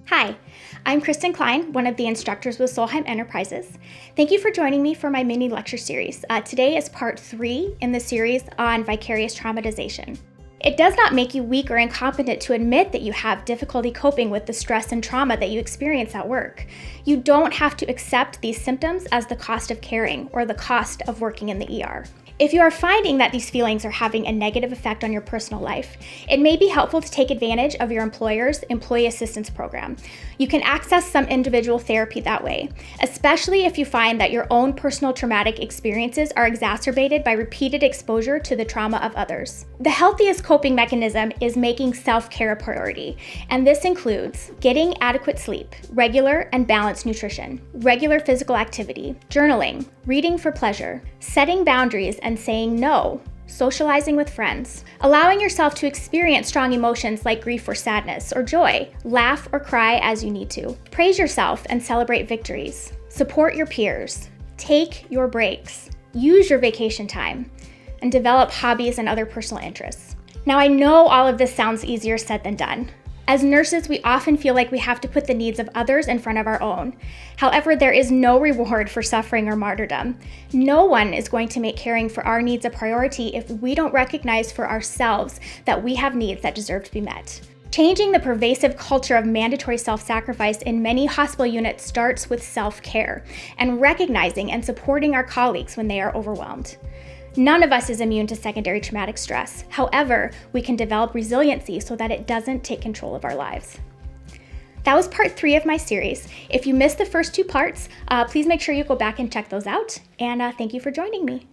Hi, I'm Kristen Cline, one of the instructors with Solheim Enterprises. Thank you for joining me for my mini lecture series. Today is part 3 in the series on vicarious traumatization. It does not make you weak or incompetent to admit that you have difficulty coping with the stress and trauma that you experience at work. You don't have to accept these symptoms as the cost of caring or the cost of working in the ER. If you are finding that these feelings are having a negative effect on your personal life, it may be helpful to take advantage of your employer's employee assistance program. You can access some individual therapy that way, especially if you find that your own personal traumatic experiences are exacerbated by repeated exposure to the trauma of others. The healthiest coping mechanism is making self-care a priority, and this includes getting adequate sleep, regular and balanced nutrition, regular physical activity, journaling, reading for pleasure, setting boundaries and saying no, socializing with friends, allowing yourself to experience strong emotions like grief or sadness or joy, laugh or cry as you need to, praise yourself and celebrate victories, support your peers, take your breaks, use your vacation time, and develop hobbies and other personal interests. Now, I know all of this sounds easier said than done. As nurses, we often feel like we have to put the needs of others in front of our own. However, there is no reward for suffering or martyrdom. No one is going to make caring for our needs a priority if we don't recognize for ourselves that we have needs that deserve to be met. Changing the pervasive culture of mandatory self-sacrifice in many hospital units starts with self-care and recognizing and supporting our colleagues when they are overwhelmed. None of us is immune to secondary traumatic stress. However, we can develop resiliency so that it doesn't take control of our lives. That was part 3 of my series. If you missed the first 2 parts, please make sure you go back and check those out. And thank you for joining me.